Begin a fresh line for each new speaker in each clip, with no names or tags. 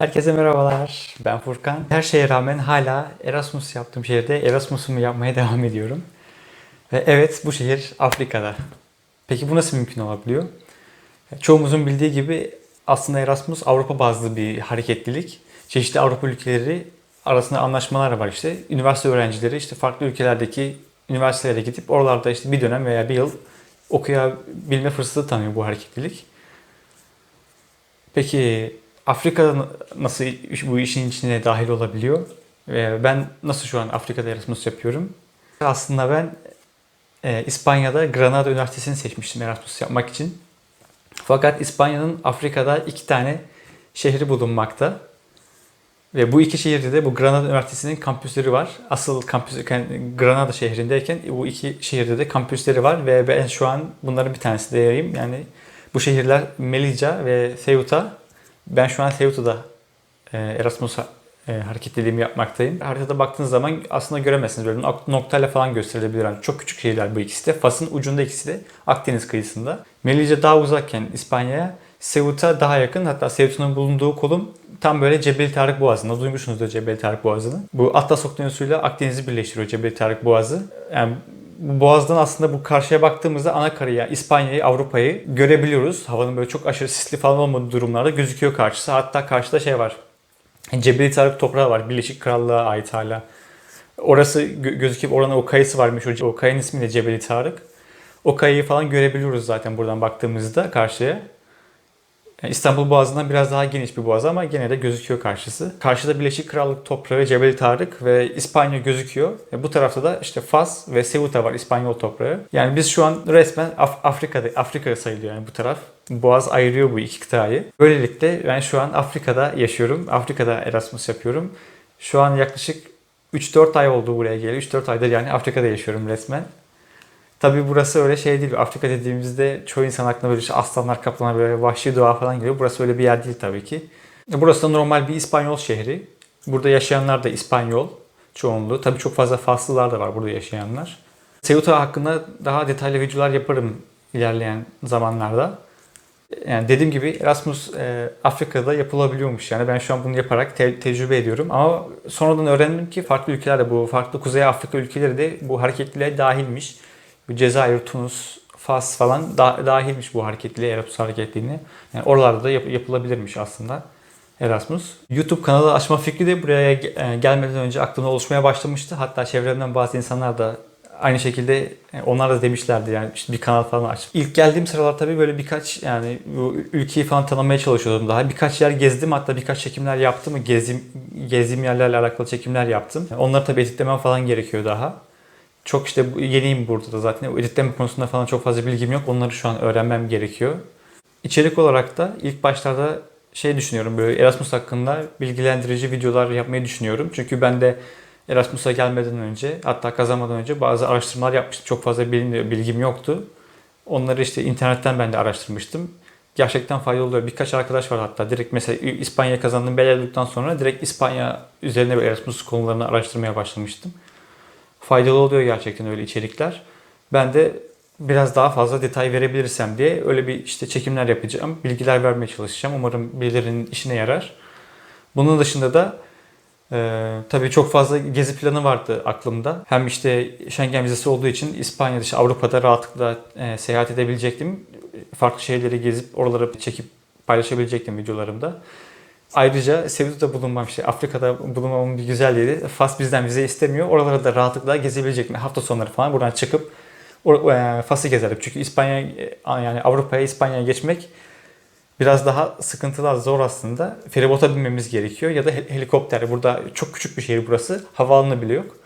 Herkese merhabalar. Ben Furkan. Her şeye rağmen hala Erasmus yaptığım şehirde Erasmus'umu yapmaya devam ediyorum. Ve evet, bu şehir Afrika'da. Peki bu nasıl mümkün olabiliyor? Çoğumuzun bildiği gibi aslında Erasmus Avrupa bazlı bir hareketlilik. Çeşitli Avrupa ülkeleri arasında anlaşmalar var işte. Üniversite öğrencileri işte farklı ülkelerdeki üniversitelere gidip oralarda işte bir dönem veya bir yıl okuyabilme fırsatı tanıyor bu hareketlilik. Peki Afrika nasıl bu işin içine dahil olabiliyor? Ben nasıl şu an Afrika'da Erasmus yapıyorum? Aslında ben İspanya'da Granada Üniversitesi'ni seçmiştim Erasmus yapmak için. Fakat İspanya'nın Afrika'da iki tane şehri bulunmakta. Ve bu iki şehirde de bu Granada Üniversitesi'nin kampüsleri var. Asıl kampüs Granada şehrindeyken bu iki şehirde de kampüsleri var ve ben şu an bunların bir tanesi diyeyim. Yani bu şehirler Melilla ve Ceuta. Ben şu an Ceuta'da Erasmus hareketliliğimi yapmaktayım. Haritada baktığınız zaman aslında göremezsiniz. Böyle noktayla falan gösterilebilir. Yani çok küçük şehirler bu ikisi de. Fas'ın ucunda ikisi de Akdeniz kıyısında. Melilla daha uzakken İspanya'ya, Ceuta daha yakın. Hatta Ceuta'nın bulunduğu kolum tam böyle Cebeli Tarık Boğazı'nda. Duymuşsunuzdur Cebeli Tarık Boğazı'nı. Bu Atlas Okyanusu'yla Akdeniz'i birleştiriyor Cebeli Tarık Boğazı. Yani bu boğazdan aslında bu karşıya baktığımızda ana karaya, İspanya'yı, Avrupa'yı görebiliyoruz. Havanın böyle çok aşırı sisli falan olmadığı durumlarda gözüküyor karşısı. Hatta karşıda şey var. Cebeli Tarık toprağı var. Birleşik Krallığa ait hala. Orası gözüküp oranın o kayısı var meşhur. O kayanın ismi de Cebeli Tarık. O kayayı falan görebiliyoruz zaten buradan baktığımızda karşıya. Yani İstanbul Boğazı'ndan biraz daha geniş bir boğaz ama gene de gözüküyor karşısı. Karşıda Birleşik Krallık toprağı Cebeli Tarık ve İspanya gözüküyor. Bu tarafta da işte Fas ve Ceuta var, İspanyol toprağı. Yani biz şu an resmen Afrika sayılıyor yani bu taraf. Boğaz ayırıyor bu iki kıtayı. Böylelikle ben şu an Afrika'da yaşıyorum. Afrika'da Erasmus yapıyorum. Şu an yaklaşık 3-4 ay oldu buraya geleli. 3-4 aydır yani Afrika'da yaşıyorum resmen. Tabii burası öyle şey değil. Afrika dediğimizde çoğu insan aklına böyle işte aslanlar, kaplanlar, böyle vahşi doğa falan geliyor. Burası öyle bir yer değil tabii ki. Burası da normal bir İspanyol şehri. Burada yaşayanlar da İspanyol çoğunluğu. Tabii çok fazla Faslılar da var burada yaşayanlar. Ceuta hakkında daha detaylı videolar yaparım ilerleyen zamanlarda. Yani dediğim gibi Erasmus Afrika'da yapılabiliyormuş. Yani ben şu an bunu yaparak tecrübe ediyorum. Ama sonradan öğrendim ki farklı ülkelerde, bu farklı Kuzey Afrika ülkeleri de bu hareketliliğe dahilmiş. Bu Cezayir, Tunus, Fas falan dahilmiş bu hareketliliğe, Erasmus hareketliliğine. Yani oralarda da yapılabilirmiş aslında Erasmus. YouTube kanalı açma fikri de buraya gelmeden önce aklımda oluşmaya başlamıştı. Hatta çevremden bazı insanlar da aynı şekilde onlar da demişlerdi yani işte bir kanal falan aç. İlk geldiğim sıralar tabii böyle birkaç yani bu ülkeyi falan tanımaya çalışıyordum daha. Birkaç yer gezdim, hatta birkaç çekimler yaptım. Gezdiğim yerlerle alakalı çekimler yaptım. Onları tabii editlemem falan gerekiyor daha. Çok işte yeniyim burada da zaten. O editleme konusunda falan çok fazla bilgim yok. Onları şu an öğrenmem gerekiyor. İçerik olarak da ilk başlarda şey düşünüyorum, böyle Erasmus hakkında bilgilendirici videolar yapmayı düşünüyorum. Çünkü ben de Erasmus'a gelmeden önce, hatta kazanmadan önce bazı araştırmalar yapmıştım. Çok fazla bilgim yoktu. Onları işte internetten ben de araştırmıştım. Gerçekten faydalı oluyor. Birkaç arkadaş var hatta. Direkt mesela İspanya kazandığım belirledikten sonra direkt İspanya üzerine bir Erasmus konularını araştırmaya başlamıştım. Faydalı oluyor gerçekten öyle içerikler. Ben de biraz daha fazla detay verebilirsem diye öyle bir işte çekimler yapacağım. Bilgiler vermeye çalışacağım. Umarım birilerinin işine yarar. Bunun dışında da tabii çok fazla gezi planı vardı aklımda. Hem işte Schengen vizesi olduğu için İspanya dışı Avrupa'da rahatlıkla seyahat edebilecektim. Farklı şehirleri gezip oraları çekip paylaşabilecektim videolarımda. Ayrıca Ceuta'da bulunmam, işte Afrika'da bulunmamın bir güzelliği, Fas bizden vize istemiyor. Oralara da rahatlıkla gezebilecektim. Hafta sonları falan buradan çıkıp Fas'ı gezerdim. Çünkü İspanya, yani Avrupa'ya, İspanya'ya geçmek biraz daha sıkıntılı, zor aslında. Feribota binmemiz gerekiyor ya da helikopter. Burada çok küçük bir şehir burası. Havaalanı bile yok.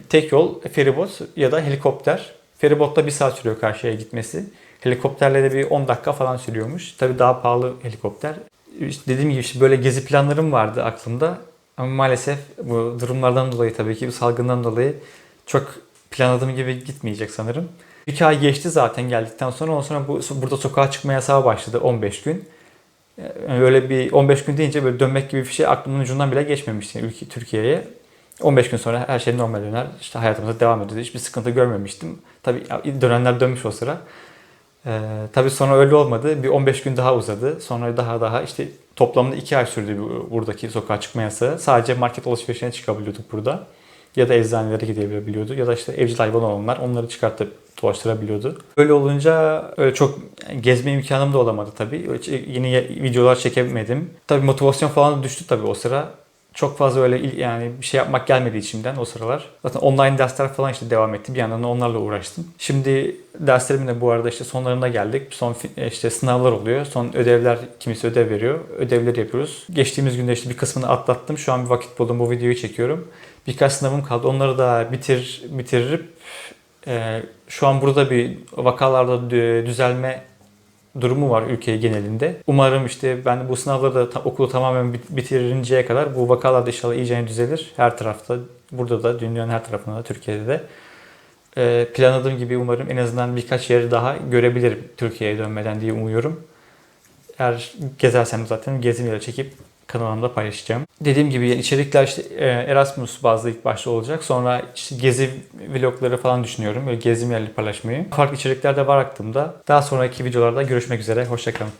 Tek yol feribot ya da helikopter. Feribotla 1 saat sürüyor karşıya gitmesi. Helikopterle de bir 10 dakika falan sürüyormuş. Tabii daha pahalı helikopter. İşte dediğim gibi işte böyle gezi planlarım vardı aklımda. Ama maalesef bu durumlardan dolayı, tabii ki bu salgından dolayı çok planladığım gibi gitmeyecek sanırım. 2 ay geçti zaten geldikten sonra. Ondan sonra burada sokağa çıkma yasağı başladı 15 gün. Yani öyle bir 15 gün deyince böyle dönmek gibi bir şey aklımın ucundan bile geçmemişti Türkiye'ye. 15 gün sonra her şey normal döner. İşte hayatımıza devam ediyordu. Hiçbir sıkıntı görmemiştim. Tabii dönenler dönmüş o sıra. Tabii sonra öyle olmadı. Bir 15 gün daha uzadı. Sonra daha işte toplamda 2 ay sürdü buradaki sokağa çıkma yasağı. Sadece market alışverişine çıkabiliyorduk burada. Ya da eczanelere gidebiliyordu. Ya da işte evcil hayvan olanlar onları çıkartıp dolaştırabiliyordu. Böyle olunca öyle çok gezme imkanım da olamadı tabii. Yeni videolar çekemedim. Tabii motivasyon falan da düştü tabii o sıra. Çok fazla öyle yani bir şey yapmak gelmedi içimden o sıralar. Zaten online dersler falan işte devam etti. Bir yandan da onlarla uğraştım. Şimdi derslerimin de bu arada işte sonlarına geldik. Son işte sınavlar oluyor. Son ödevler, kimisi ödev veriyor. Ödevleri yapıyoruz. Geçtiğimiz günde işte bir kısmını atlattım. Şu an bir vakit buldum, bu videoyu çekiyorum. Birkaç sınavım kaldı. Onları da bitirip şu an burada bir vakalarda düzelme durumu var ülke genelinde. Umarım işte ben bu sınavları da okulu tamamen bitirinceye kadar bu vakalar da inşallah iyice düzelir. Her tarafta, burada da, dünyanın her tarafında da, Türkiye'de de. Planladığım gibi umarım en azından birkaç yeri daha görebilirim Türkiye'ye dönmeden diye umuyorum. Eğer gezersem zaten gezim yeri çekip kanalımda paylaşacağım. Dediğim gibi içerikler işte Erasmus bazlı ilk başta olacak. Sonra işte gezi vlogları falan düşünüyorum. Böyle gezim yerleri paylaşmayı. Farklı içerikler de var aklımda. Daha sonraki videolarda görüşmek üzere. Hoşça kalın.